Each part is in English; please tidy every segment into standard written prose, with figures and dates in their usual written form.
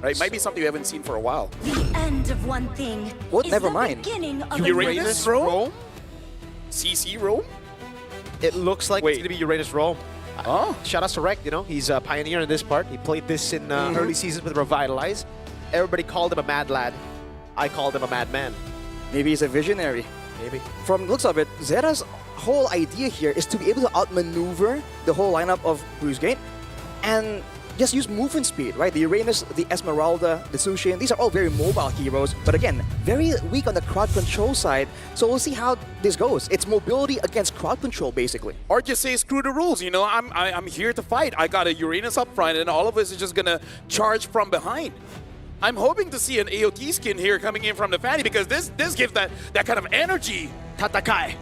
right? Might be something we haven't seen for a while. The end of one thing. What? Is Never the mind. beginning of Uranus another. Rome? CC Rome? It looks like Wait. it's going to be Uranus Rome. Oh. Shout out to Rec, you know, he's a pioneer in this part. He played this in early seasons with Revitalize. Everybody called him a mad lad. I called him a madman. Maybe he's a visionary. Maybe. From the looks of it, Zeta's whole idea here is to be able to outmaneuver the whole lineup of Boostgate and just use movement speed, right? The Uranus, the Esmeralda, the Sushin, these are all very mobile heroes, but again, very weak on the crowd control side. So we'll see how this goes. It's mobility against crowd control, basically. Or just say screw the rules, you know, I'm here to fight. I got a Uranus up front and all of us is just gonna charge from behind. I'm hoping to see an AOT skin here coming in from the Fanny because this gives that kind of energy. Tatakai.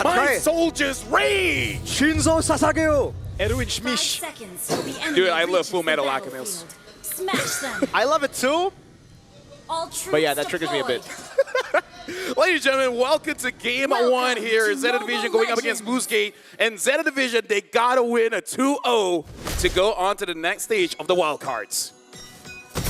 My soldiers rage! Shinzo Sasageo! Erwin 5 Schmish. seconds till the enemy Dude, I love reaches Full the Metal battlefield. Alchemist. Smash them. I love it too. All troops But yeah, that triggers me a bit. deployed. Ladies and gentlemen, welcome to Game Welcome 1 here. to Zeta Mobile Division going up against Legends. Boostgate. And Zeta Division, they gotta win a 2-0 to go on to the next stage of the wildcards.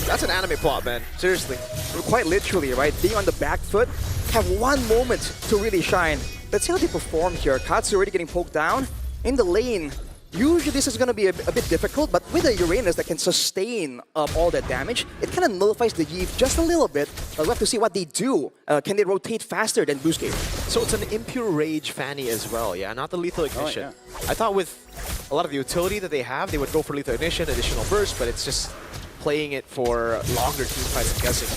That's an anime plot, man. Seriously. Quite literally, right? Being on the back foot, have one moment to really shine. Let's see how they perform here. Katsu already getting poked down. In the lane, usually this is going to be a bit difficult, but with a Uranus that can sustain all that damage, it kind of nullifies the Yeeve just a little bit. We'll have to see what they do. Can they rotate faster than Boostgate? So it's an Impure Rage Fanny as well, yeah? Not the Lethal Ignition. yeah. I thought with a lot of the utility that they have, they would go for Lethal Ignition, additional burst, but it's just playing it for longer team fights, I'm guessing.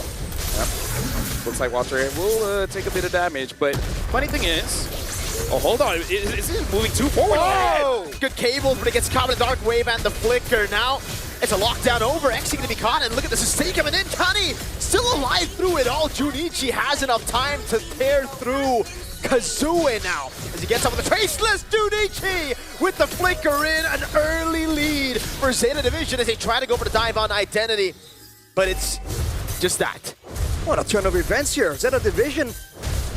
Yep. Looks like Walter will take a bit of damage, but funny thing is... Oh, hold on. Is it moving too forward? Oh! Good cable, but it gets caught in the Dark Wave and the Flicker. Now it's a lockdown over. Exi going to be caught, and look at the sustain coming in. Tani still alive through it all. Junichi has enough time to tear through Kazue now. As he gets up with the Traceless, Junichi with the Flicker in. An early lead for Zeta Division as they try to go for the dive on Identity. But it's just that. What a turn of events here. Zeta Division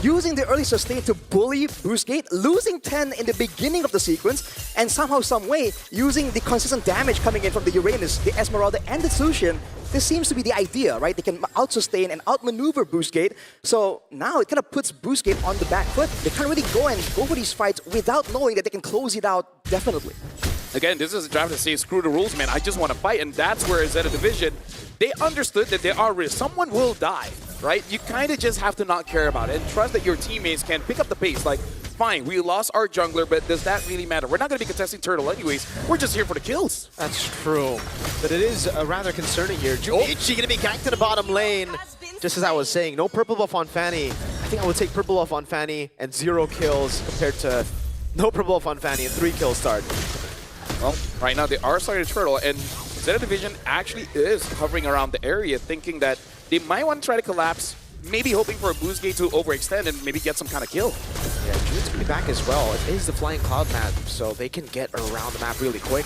using the early sustain to bully Boostgate, losing 10 in the beginning of the sequence, and somehow, some way, using the consistent damage coming in from the Uranus, the Esmeralda, and the Sushin. This seems to be the idea, right? They can out-sustain and outmaneuver Boostgate. So now it kind of puts Boostgate on the back foot. They can't really go for these fights without knowing that they can close it out definitely. Again, this is a draft to say, screw the rules, man. I just want to fight, and that's where Zeta Division, they understood that there are risks. Someone will die, right? You kind of just have to not care about it and trust that your teammates can pick up the pace. Like, fine, we lost our jungler, but does that really matter? We're not going to be contesting Turtle anyways. We're just here for the kills. That's true. But it is rather concerning here. Junichi going to be ganked to the bottom lane. Just as I was saying, no purple buff on Fanny. I think I would take purple buff on Fanny and 0 kills compared to no purple buff on Fanny and 3 kills start. Well, right now they are starting to Turtle, and Zeta Division actually is hovering around the area, thinking that they might want to try to collapse, maybe hoping for a Boostgate to overextend and maybe get some kind of kill. Yeah, Jude's going to be back as well. It is the Flying Cloud map, so they can get around the map really quick.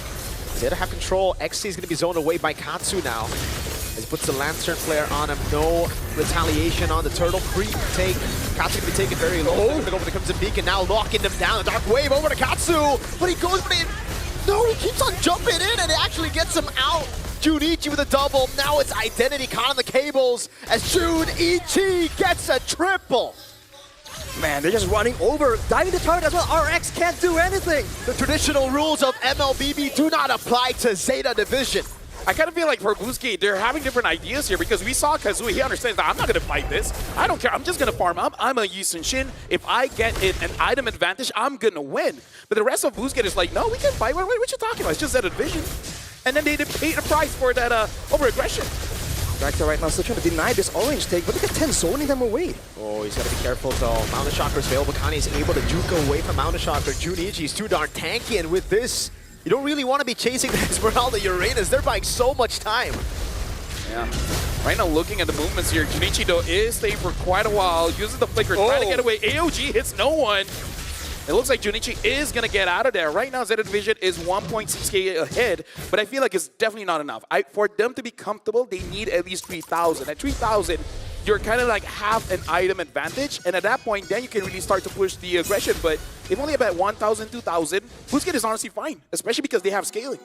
Zeta have control. XC is going to be zoned away by Katsu now. As he puts the Lantern Flare on him. No retaliation on the Turtle. Free take. Katsu going to be taken very low. They're going to go for the Crimson Beacon now, locking them down. The Dark Wave over to Katsu. But he goes for the... No, he keeps on jumping in and it actually gets him out. Junichi with a double. Now it's Identity caught on the cables as Junichi gets a triple. Man, they're just running over, diving the turret as well. RX can't do anything. The traditional rules of MLBB do not apply to Zeta Division. I kind of feel like for Boostgate, they're having different ideas here because we saw Kazui. He understands that I'm not going to fight this. I don't care. I'm just going to farm up. I'm a Yusun Shin. If I get an item advantage, I'm going to win. But the rest of Boostgate is like, no, we can fight. What you talking about? It's just Zeta Division. And then they paid a price for that over-aggression. Vector right now still trying to deny this orange take, but look at 10 zoning them away. Oh, he's got to be careful though. Mountain Shocker is available. Kani is able to juke away from Mountain Shocker. Junichi's too darn tanky, and with this, you don't really want to be chasing the Esmeralda Uranus. They're buying so much time. Yeah. Right now, looking at the movements here, Junichi, though, is staying for quite a while, uses the flicker, trying to get away. AOG hits no one. It looks like Junichi is going to get out of there. Right now, Zeta Division is 1.6k ahead, but I feel like it's definitely not enough. For them to be comfortable, they need at least 3,000. At 3,000, you're kind of like half an item advantage, and at that point, then you can really start to push the aggression. But if only about 1,000, 2,000, Boostgate is honestly fine, especially because they have scaling.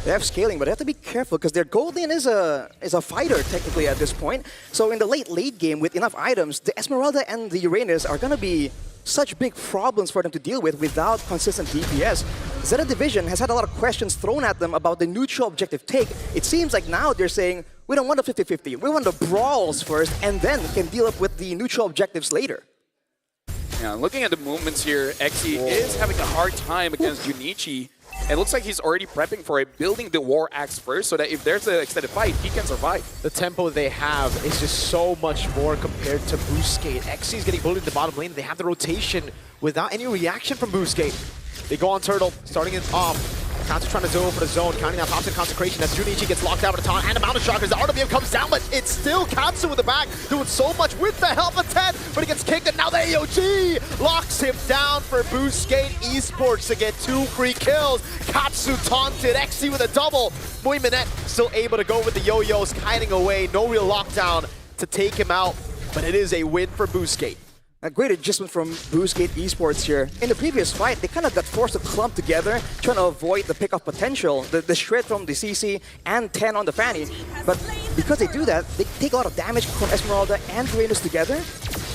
They have scaling, but they have to be careful because their gold lane is a fighter technically at this point. So in the late game with enough items, the Esmeralda and the Uranus are gonna be such big problems for them to deal with without consistent DPS. Zeta Division has had a lot of questions thrown at them about the neutral objective take. It seems like now they're saying, we don't want the 50-50. We want the brawls first, and then we can deal up with the neutral objectives later. Yeah, looking at the movements here, Xe is having a hard time against Junichi. It looks like he's already prepping for it, building the War Axe first so that if there's an extended fight, he can survive. The tempo they have is just so much more compared to Boostgate. Xe is getting bullied in the bottom lane. They have the rotation without any reaction from Boostgate. They go on Turtle, starting it off. Katsu trying to go for the zone, counting out pops in Consecration as Junichi gets locked out with a taunt and a Mountain Shockers. The RWM comes down, but it's still Katsu with the back, doing so much with the help of 10, but he gets kicked, and now the AOG locks him down for Boostgate Esports to get 2 free kills. Katsu taunted, Xe with a double. Moiminette still able to go with the yo-yos, hiding away, no real lockdown to take him out, but it is a win for Boostgate. A great adjustment from Boostgate Esports here. In the previous fight, they kind of got forced to clump together, trying to avoid the pick-off potential, the shred from the CC and 10 on the Fanny. But because they do that, they take a lot of damage from Esmeralda and Uranus together.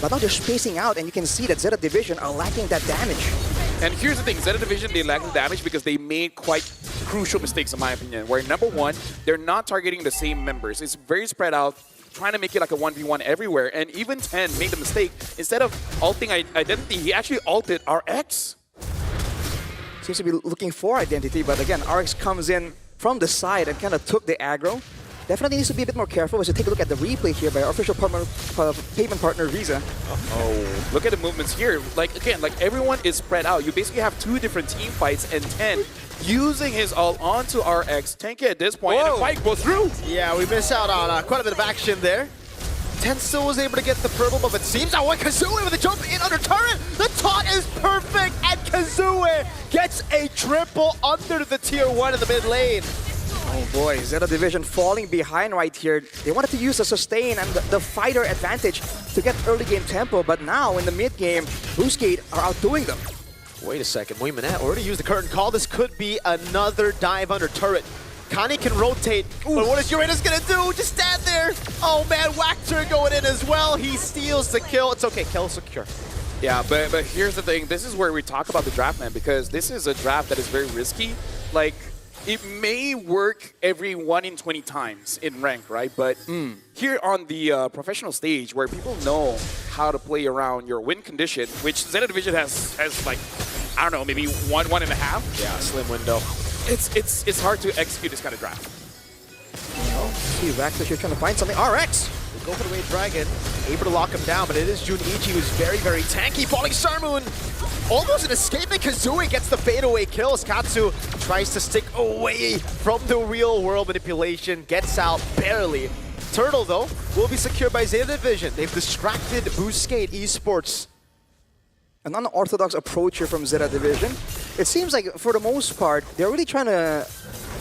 But now they're spacing out, and you can see that Zeta Division are lacking that damage. And here's the thing, Zeta Division, they lack the damage because they made quite crucial mistakes, in my opinion, where number one, they're not targeting the same members. It's very spread out, trying to make it like a 1v1 everywhere. And even 10 made the mistake. Instead of ulting Identity, he actually ulted RX. Seems to be looking for Identity, but again, RX comes in from the side and kind of took the aggro. Definitely needs to be a bit more careful as you take a look at the replay here by our official payment partner, Visa. Oh, look at the movements here. Like, again, like everyone is spread out. You basically have 2 different team fights, and 10 using his ult onto RX. Tanky at this point, and the fight goes through. Yeah, we miss out on quite a bit of action there. 10 still was able to get the purple, but it seems that one Kazooie with a jump in under turret. The taunt is perfect, and Kazooie gets a triple under the tier 1 in the mid lane. Oh boy, Zeta Division falling behind right here. They wanted to use the sustain and the fighter advantage to get early game tempo, but now in the mid game, Boostgate are outdoing them. Wait a second, Moiminette already used the curtain call. This could be another dive under turret. Kani can rotate, but what is Uranus gonna do? Just stand there. Oh man, Whacker going in as well. He steals the kill. It's okay, kill secure. Yeah, but here's the thing. This is where we talk about the draft, man, because this is a draft that is very risky. Like, it may work every 1 in 20 times in rank, right? But here on the professional stage, where people know how to play around your win condition, which Zeta Division has like, I don't know, maybe 1.5. Yeah, slim window. It's hard to execute this kind of draft. See, Vaxxer here trying to find something. RX! They go for the Wave Dragon, able to lock him down, but it is Junichi who's very, very tanky. Falling Star Moon, almost an escaping Kazooie gets the fadeaway kills. Katsu tries to stick away from the real world manipulation, gets out barely. Turtle, though, will be secured by Zeta Division. They've distracted Boostgate Esports. An unorthodox approach here from Zeta Division. It seems like, for the most part, they're really trying to...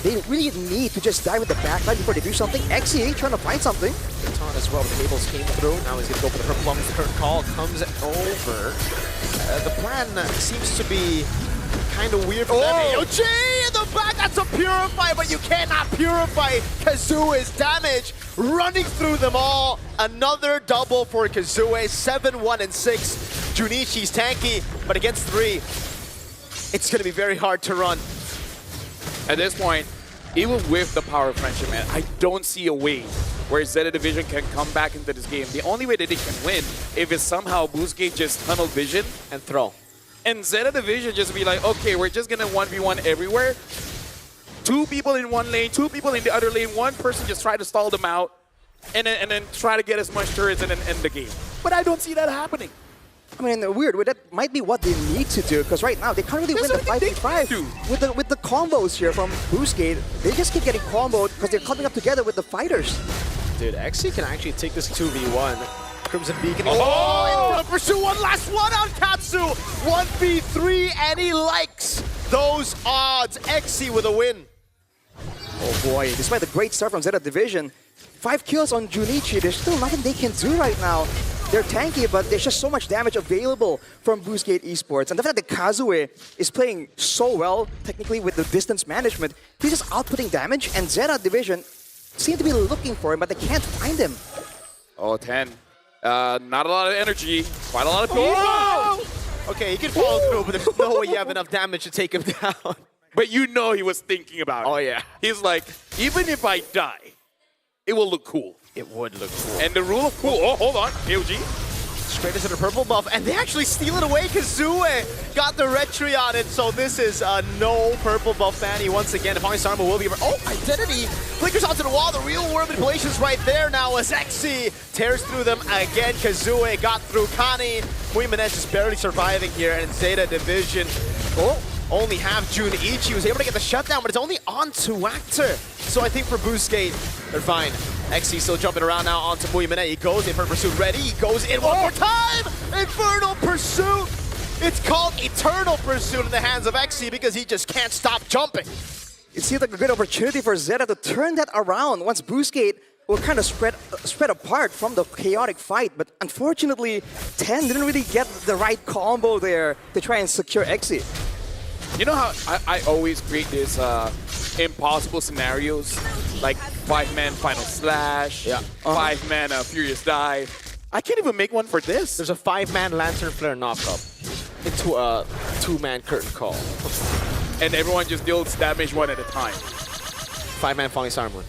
They really need to just dive with the backline before they do something. Xe trying to find something. The taunt as well, the cables came through. Now he's going to go for the Purple Plums. The current call comes over. The plan seems to be kind of weird for them. AOG in the back, that's a Purify, but you cannot Purify Kazooie's damage. Running through them all. Another double for Kazooie, 7-1 and 6. Junichi's tanky, but against 3, it's going to be very hard to run. At this point, even with the power of friendship, man, I don't see a way where Zeta Division can come back into this game. The only way that they can win if it's somehow Boostgate just tunnel vision and throw. And Zeta Division just be like, okay, we're just gonna 1v1 everywhere. 2 people in one lane, 2 people in the other lane, 1 person just try to stall them out, and then try to get as much turrets and then end the game. But I don't see that happening. I mean, weird, but that might be what they need to do, because right now they can't really win the 5v5 with the combos here from Boostgate. They just keep getting comboed because they're coming up together with the fighters. Dude, Xe can actually take this 2v1. Crimson Beacon. Oh! In pursue one last one on Katsu. 1v3, and he likes those odds. Xe with a win. Oh boy, despite the great start from Zeta Division, 5 kills on Junichi, there's still nothing they can do right now. They're tanky, but there's just so much damage available from Boostgate Esports. And the fact that Kazue is playing so well, technically, with the distance management, he's just outputting damage, and Zeta Division seem to be looking for him, but they can't find him. Oh, 10. Not a lot of energy. Quite a lot of people. Whoa! Okay, he can follow through, but there's no way you have enough damage to take him down. But you know he was thinking about it. Oh, yeah. He's like, even if I die, it will look cool. It would look cool. And the rule of cool, oh, hold on, AOG. Straight into the purple buff, and they actually steal it away. Kazue got the retry on it, so this is no purple buff Fanny once again. If only Sarma will be... Oh, Identity flickers onto the wall. The real world manipulation's right there now as Exy tears through them again. Kazue got through Kani. Muimanesh is barely surviving here, and Zeta Division only have Junichi. Was able to get the shutdown, but it's only on to Actor. So I think for Boostgate, they're fine. Exy still jumping around now onto Muimane. He goes in for Pursuit. Ready? He goes in one more time! Infernal Pursuit! It's called Eternal Pursuit in the hands of Exy because he just can't stop jumping. It seems like a good opportunity for Zeta to turn that around once Boostgate will kind of spread apart from the chaotic fight. But unfortunately, 10 didn't really get the right combo there to try and secure Exy. You know how I always create these impossible scenarios, like 5-man Final Slash, 5-man Furious Dive. I can't even make one for this. There's a 5-man Lantern Flare knockup into a 2-man Curtain Call. And everyone just deals damage one at a time. 5-man Falling Sarmon.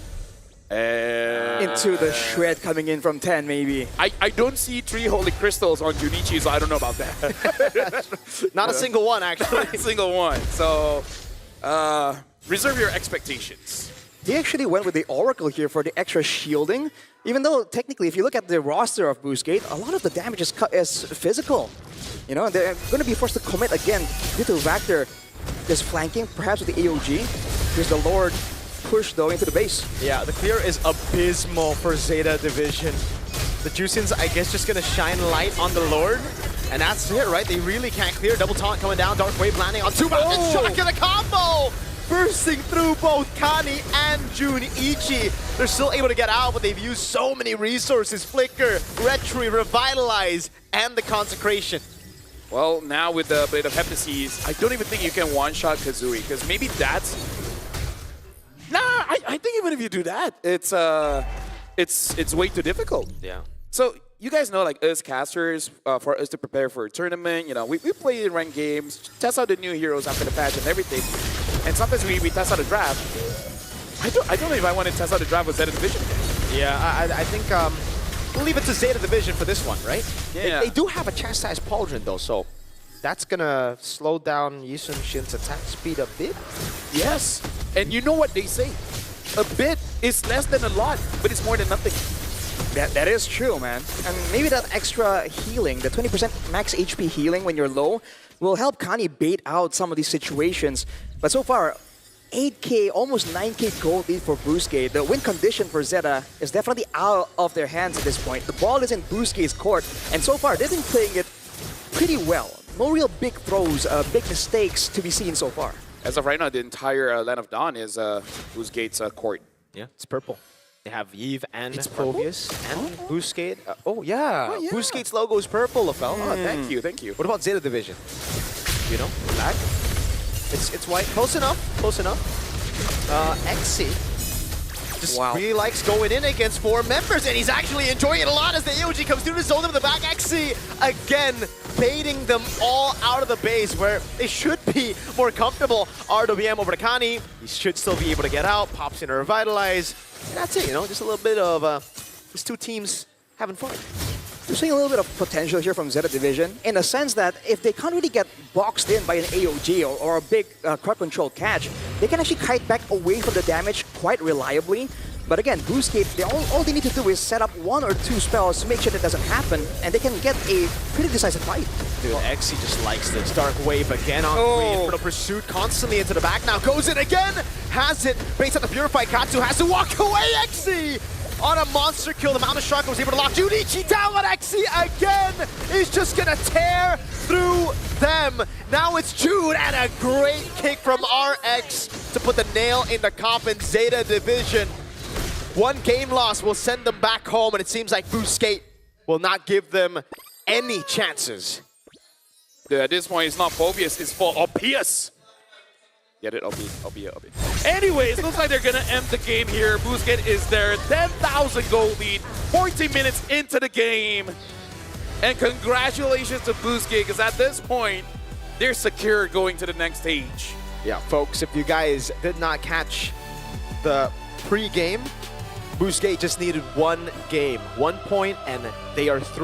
Into the shred coming in from 10, maybe. I don't see 3 Holy Crystals on Junichi, so I don't know about that. Not a single one, actually. Not a single one. So, reserve your expectations. He actually went with the Oracle here for the extra shielding, even though technically, if you look at the roster of Boostgate, a lot of the damage is physical. You know, they're going to be forced to commit again due to Vector just flanking, perhaps with the AOG. Here's the Lord push, though, into the base. Yeah, the clear is abysmal for Zeta Division. The Juicins, I guess, just going to shine light on the Lord. And that's it, right? They really can't clear. Double taunt coming down. Dark Wave landing on 2 mountains. Shock in the combo! Bursting through both Kani and Junichi. They're still able to get out, but they've used so many resources. Flicker, Retry, Revitalize, and the Consecration. Well, now with the Blade of Heptases, I don't even think you can one-shot Kazui, because maybe that's... Nah, I think even if you do that, it's way too difficult. Yeah. So you guys know, like us casters, for us to prepare for a tournament, you know, we play in ranked games, test out the new heroes after the patch and everything, and sometimes we test out a draft. I don't know if I want to test out a draft with Zeta Division. Yeah, I think we'll leave it to Zeta Division for this one, right? Yeah. They do have a chastised Pauldron though, so that's gonna slow down Yisun Shin's attack speed a bit. Yes, and you know what they say, a bit is less than a lot, but it's more than nothing. That is true, man. And maybe that extra healing, the 20% max HP healing when you're low, will help Kani bait out some of these situations. But so far, 8K, almost 9K gold lead for Boostgate. The win condition for Zeta is definitely out of their hands at this point. The ball is in Boostgate's court, and so far they've been playing it pretty well. No real big throws, big mistakes to be seen so far. As of right now, the entire Land of Dawn is Boostgate's court. Yeah, it's purple. They have Eve and purple? Phobius and Boostgate. Oh, yeah. Boostgate's logo is purple, Lafel. Oh, thank you, thank you. What about Zeta Division? You know, black. It's white. Close enough. Close enough. Exy just really likes going in against 4 members, and he's actually enjoying it a lot as the AOG comes through to zone them in the back. Exy again baiting them all out of the base where they should be more comfortable. RWM over to Kani. He should still be able to get out. Pops in a Revitalize. And that's it, you know, just a little bit of these 2 teams having fun. We're seeing a little bit of potential here from Zeta Division in the sense that if they can't really get boxed in by an AOG or a big crowd control catch, they can actually kite back away from the damage quite reliably. But again, Boostgate, all they need to do is set up 1 or 2 spells to make sure that doesn't happen, and they can get a pretty decisive fight. Dude, Exy just likes this. Dark Wave again on 3. Infernal Pursuit constantly into the back now. Goes in again. Has it. Baits at the Purified. Katsu has to walk away. Exy on a monster kill. The Mountain Shark was able to lock Junichi down, but Exy again is just going to tear through them. Now it's Jude and a great kick from RX to put the nail in the coffin. Zeta Division. 1 game loss will send them back home, and it seems like Boostgate will not give them any chances. Dude, at this point, it's not Phobius, it's for Obvious. Get it? Obvious. Anyways, looks like they're going to end the game here. Boostgate is there. 10,000 gold lead. 14 minutes into the game. And congratulations to Boostgate, because at this point, they're secure going to the next stage. Yeah, folks, if you guys did not catch the pre-game, Boostgate just needed one game, 1 point, and they are through.